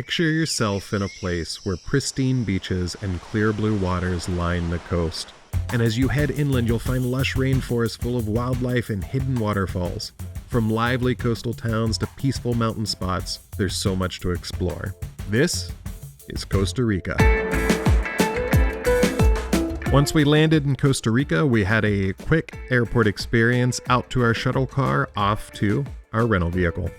Picture yourself in a place where pristine beaches and clear blue waters line the coast. And as you head inland, you'll find lush rainforests full of wildlife and hidden waterfalls. From lively coastal towns to peaceful mountain spots, there's so much to explore. This is Costa Rica. Once we landed in Costa Rica, we had a quick airport experience out to our shuttle car, off to our rental vehicle.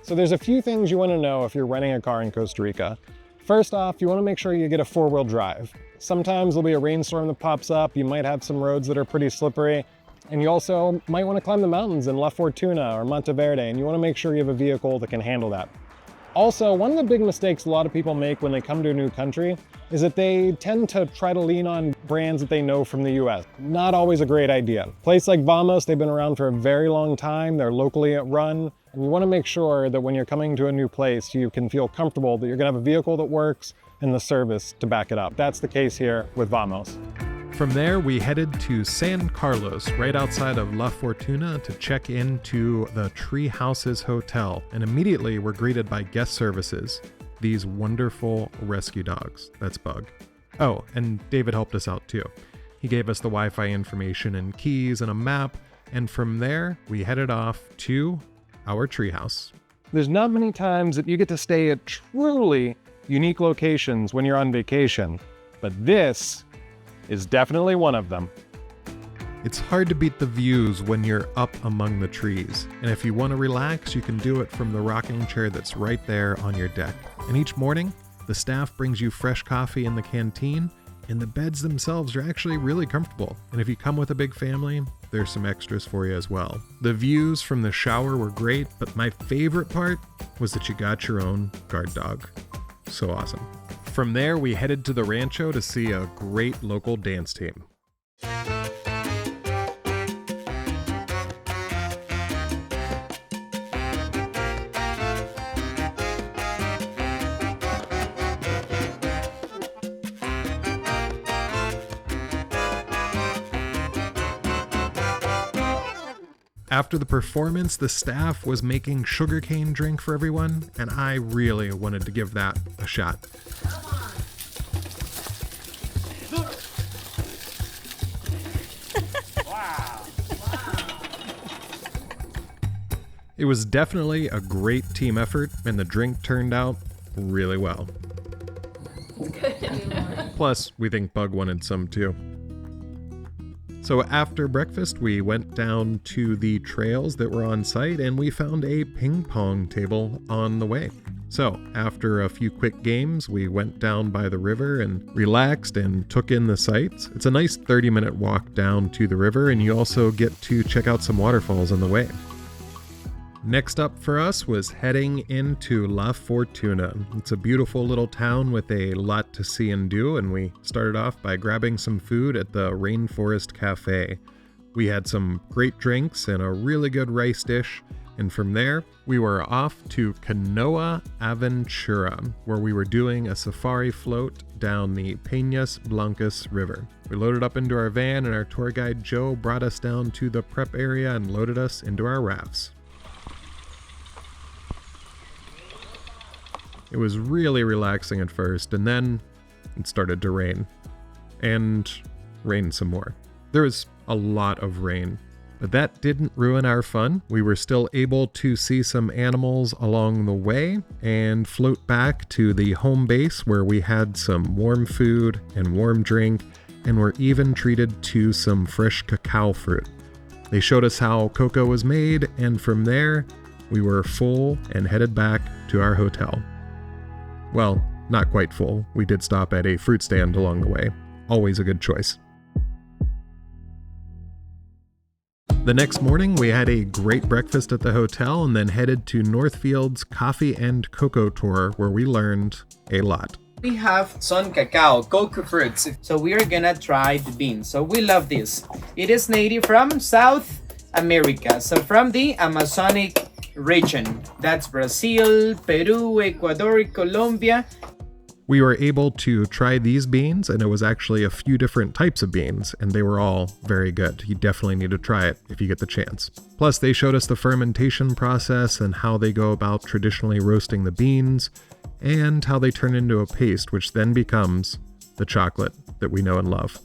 So there's a few things you want to know if you're renting a car in Costa Rica. First off, you want to make sure you get a four-wheel drive. Sometimes there'll be a rainstorm that pops up, you might have some roads that are pretty slippery, and you also might want to climb the mountains in La Fortuna or Monteverde, and you want to make sure you have a vehicle that can handle that. Also, one of the big mistakes a lot of people make when they come to a new country is that they tend to try to lean on brands that they know from the US. Not always a great idea. A place like Vamos, they've been around for a very long time, they're locally run, and you want to make sure that when you're coming to a new place, you can feel comfortable that you're going to have a vehicle that works and the service to back it up. That's the case here with Vamos. From there, we headed to San Carlos, right outside of La Fortuna, to check into the Tree Houses Hotel, and immediately we're greeted by guest services, these wonderful rescue dogs. That's Bug. Oh, and David helped us out too. He gave us the Wi-Fi information and keys and a map, and from there, we headed off to our treehouse. There's not many times that you get to stay at truly unique locations when you're on vacation, but this is definitely one of them. It's hard to beat the views when you're up among the trees, and if you want to relax, you can do it from the rocking chair that's right there on your deck. And each morning, the staff brings you fresh coffee in the canteen, and the beds themselves are actually really comfortable. And if you come with a big family, there's some extras for you as well. The views from the shower were great, but my favorite part was that you got your own guard dog. So awesome. From there, we headed to the Rancho to see a great local dance team. After the performance, the staff was making sugarcane drink for everyone, and I really wanted to give that a shot. It was definitely a great team effort, and the drink turned out really well. Plus, we think Bug wanted some too. So after breakfast, we went down to the trails that were on site, and we found a ping pong table on the way. So after a few quick games, we went down by the river and relaxed and took in the sights. It's a nice 30-minute walk down to the river, and you also get to check out some waterfalls on the way. Next up for us was heading into La Fortuna. It's a beautiful little town with a lot to see and do, and we started off by grabbing some food at the Rainforest Cafe. We had some great drinks and a really good rice dish, and from there, we were off to Canoa Aventura, where we were doing a safari float down the Peñas Blancas River. We loaded up into our van, and our tour guide Joe brought us down to the prep area and loaded us into our rafts. It was really relaxing at first, and then it started to rain. And rain some more. There was a lot of rain, but that didn't ruin our fun. We were still able to see some animals along the way and float back to the home base where we had some warm food and warm drink, and were even treated to some fresh cacao fruit. They showed us how cocoa was made, and from there, we were full and headed back to our hotel. Well, not quite full. We did stop at a fruit stand along the way. Always a good choice. The next morning, we had a great breakfast at the hotel and then headed to Northfield's Coffee and Cocoa Tour, where we learned a lot. We have some cacao, cocoa fruits, so we are gonna try the beans. So we love this. It is native from South America, so from the Amazonic region. That's Brazil, Peru, Ecuador, Colombia. We were able to try these beans, and it was actually a few different types of beans, and they were all very good. You definitely need to try it if you get the chance. Plus, they showed us the fermentation process and how they go about traditionally roasting the beans, and how they turn into a paste, which then becomes the chocolate that we know and love.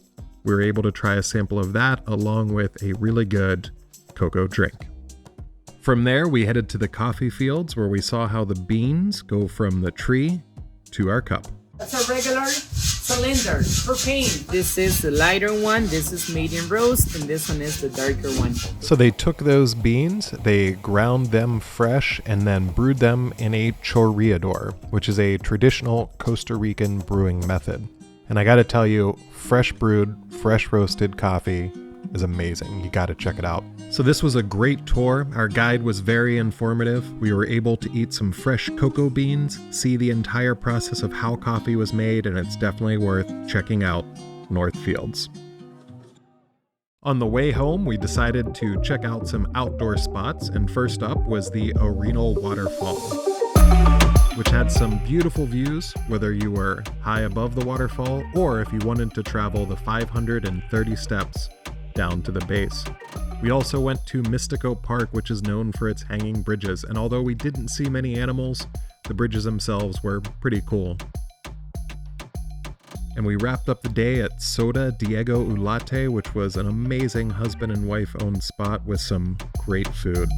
We were able to try a sample of that along with a really good cocoa drink. From there, we headed to the coffee fields where we saw how the beans go from the tree to our cup. That's a regular cylinder for paint. This is the lighter one, this is medium roast, and this one is the darker one. So they took those beans, they ground them fresh, and then brewed them in a chorreador, which is a traditional Costa Rican brewing method. And I gotta tell you, fresh brewed, fresh roasted coffee is amazing. You gotta check it out. So this was a great tour. Our guide was very informative. We were able to eat some fresh cocoa beans, see the entire process of how coffee was made, and it's definitely worth checking out Northfields. On the way home, we decided to check out some outdoor spots, and first up was the Arenal Waterfall, which had some beautiful views, whether you were high above the waterfall or if you wanted to travel the 530 steps down to the base. We also went to Mystico Park, which is known for its hanging bridges, and although we didn't see many animals, the bridges themselves were pretty cool. And we wrapped up the day at Soda Diego Ulate, which was an amazing husband and wife owned spot with some great food.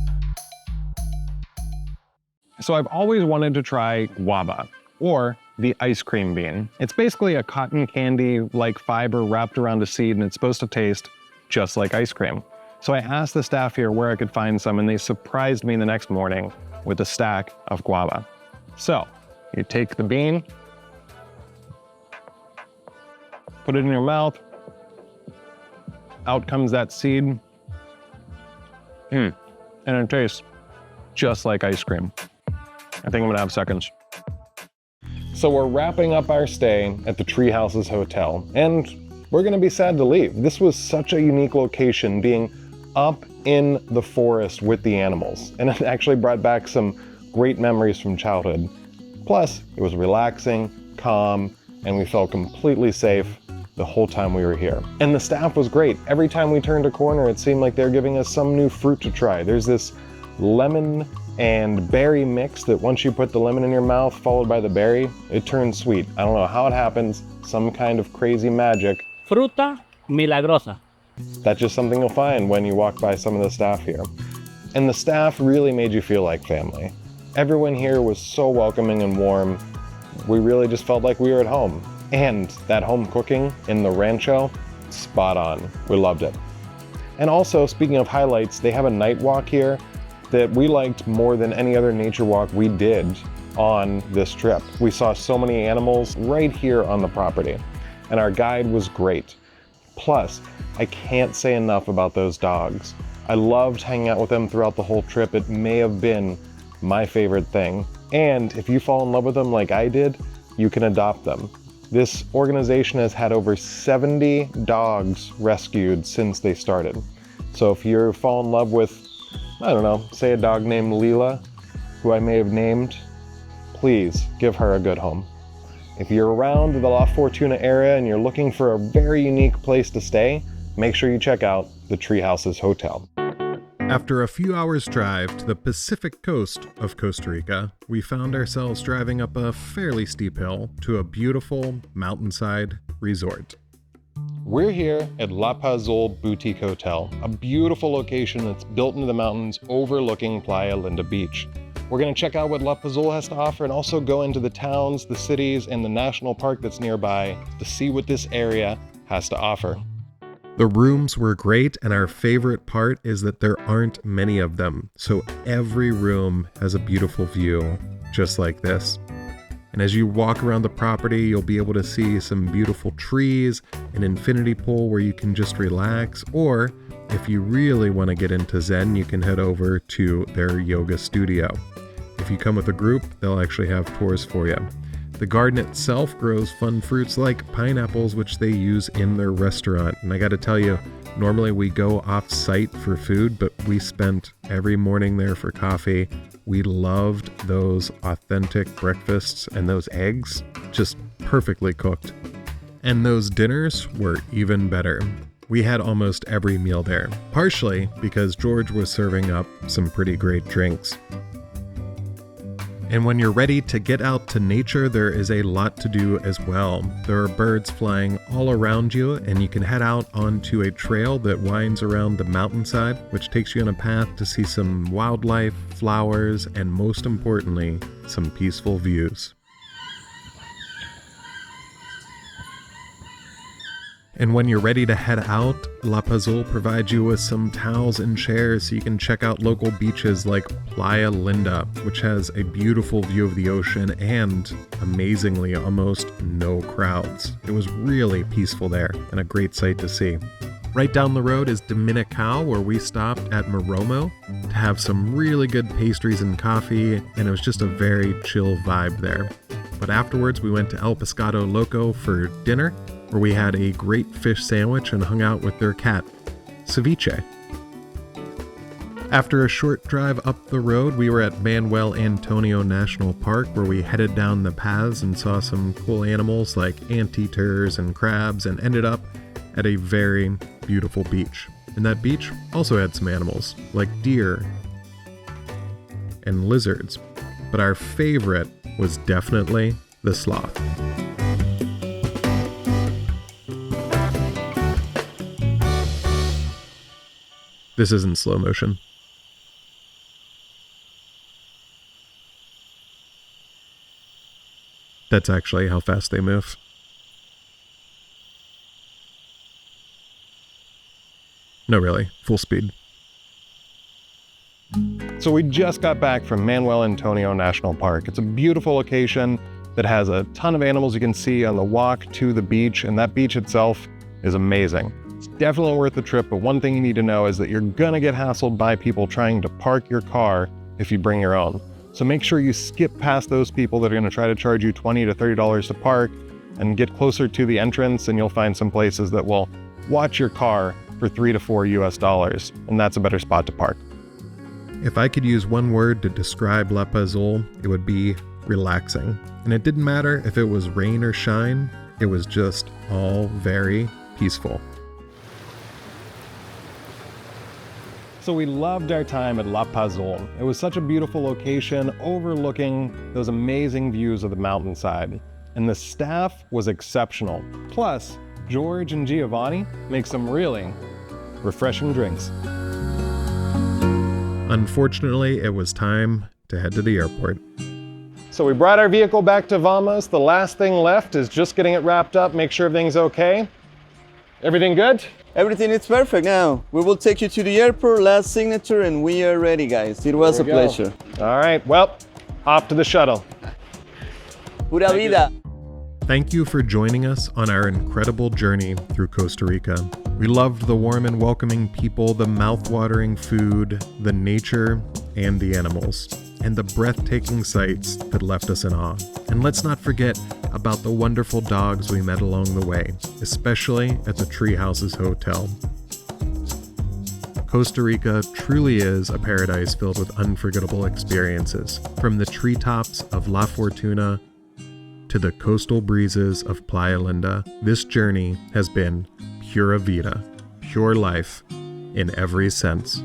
So I've always wanted to try guava, or the ice cream bean. It's basically a cotton candy-like fiber wrapped around a seed, and it's supposed to taste just like ice cream. So I asked the staff here where I could find some, and they surprised me the next morning with a stack of guava. So you take the bean, put it in your mouth, out comes that seed, and it tastes just like ice cream. I think I'm gonna have seconds. So we're wrapping up our stay at the Tree Houses Hotel, and we're gonna be sad to leave. This was such a unique location, being up in the forest with the animals, and it actually brought back some great memories from childhood. Plus, it was relaxing, calm, and we felt completely safe the whole time we were here. And the staff was great. Every time we turned a corner, it seemed like they're giving us some new fruit to try. There's this lemon and berry mix that once you put the lemon in your mouth followed by the berry, it turns sweet. I don't know how it happens, some kind of crazy magic. Fruta milagrosa. That's just something you'll find when you walk by some of the staff here. And the staff really made you feel like family. Everyone here was so welcoming and warm. We really just felt like we were at home. And that home cooking in the rancho, spot on. We loved it. And also, speaking of highlights, they have a night walk here that we liked more than any other nature walk we did on this trip. We saw so many animals right here on the property, and our guide was great. Plus, I can't say enough about those dogs. I loved hanging out with them throughout the whole trip. It may have been my favorite thing. And if you fall in love with them like I did, you can adopt them. This organization has had over 70 dogs rescued since they started. So if you fall in love with, I don't know, say a dog named Leela, who I may have named, please give her a good home. If you're around the La Fortuna area and you're looking for a very unique place to stay, make sure you check out the Tree Houses Hotel. After a few hours' drive to the Pacific coast of Costa Rica, we found ourselves driving up a fairly steep hill to a beautiful mountainside resort. We're here at La Pazul Boutique Hotel, a beautiful location that's built into the mountains overlooking Playa Linda Beach. We're going to check out what La Pazul has to offer and also go into the towns, the cities, and the national park that's nearby to see what this area has to offer. The rooms were great, and our favorite part is that there aren't many of them, so every room has a beautiful view, just like this. And as you walk around the property, you'll be able to see some beautiful trees, an infinity pool where you can just relax, or if you really want to get into Zen, you can head over to their yoga studio. If you come with a group, they'll actually have tours for you. The garden itself grows fun fruits like pineapples, which they use in their restaurant. And I got to tell you, normally we go off-site for food, but we spent every morning there for coffee. We loved those authentic breakfasts and those eggs, just perfectly cooked. And those dinners were even better. We had almost every meal there, partially because George was serving up some pretty great drinks. And when you're ready to get out to nature, there is a lot to do as well. There are birds flying all around you, and you can head out onto a trail that winds around the mountainside, which takes you on a path to see some wildlife, flowers, and most importantly, some peaceful views. And when you're ready to head out, La Pazul provides you with some towels and chairs so you can check out local beaches like Playa Linda, which has a beautiful view of the ocean and, amazingly, almost no crowds. It was really peaceful there and a great sight to see. Right down the road is Dominical, where we stopped at Moromo to have some really good pastries and coffee, and it was just a very chill vibe there. But afterwards, we went to El Pescado Loco for dinner, where we had a great fish sandwich and hung out with their cat, Ceviche. After a short drive up the road, we were at Manuel Antonio National Park, where we headed down the paths and saw some cool animals like anteaters and crabs, and ended up at a very beautiful beach. And that beach also had some animals like deer and lizards, but our favorite was definitely the sloth. This isn't slow motion. That's actually how fast they move. No, really, full speed. So we just got back from Manuel Antonio National Park. It's a beautiful location that has a ton of animals you can see on the walk to the beach, and that beach itself is amazing. It's definitely worth the trip, but one thing you need to know is that you're gonna get hassled by people trying to park your car if you bring your own. So make sure you skip past those people that are gonna try to charge you $20 to $30 to park, and get closer to the entrance, and you'll find some places that will watch your car for $3 to $4 US, and that's a better spot to park. If I could use one word to describe La Pazul, it would be relaxing. And it didn't matter if it was rain or shine, it was just all very peaceful. So we loved our time at La Pazul. It was such a beautiful location overlooking those amazing views of the mountainside. And the staff was exceptional. Plus, George and Giovanni make some really refreshing drinks. Unfortunately, it was time to head to the airport. So we brought our vehicle back to Vamos. The last thing left is just getting it wrapped up, make sure everything's okay. Everything good? Everything is perfect now. We will take you to the airport, last signature, and we are ready, guys. It was a pleasure. All right, well, off to the shuttle. Pura vida. Thank you for joining us on our incredible journey through Costa Rica. We loved the warm and welcoming people, the mouth-watering food, the nature, and the animals, and the breathtaking sights that left us in awe. And let's not forget about the wonderful dogs we met along the way, especially at the Tree Houses Hotel. Costa Rica truly is a paradise filled with unforgettable experiences, from the treetops of La Fortuna to the coastal breezes of Playa Linda. This journey has been pura vida, pure life in every sense.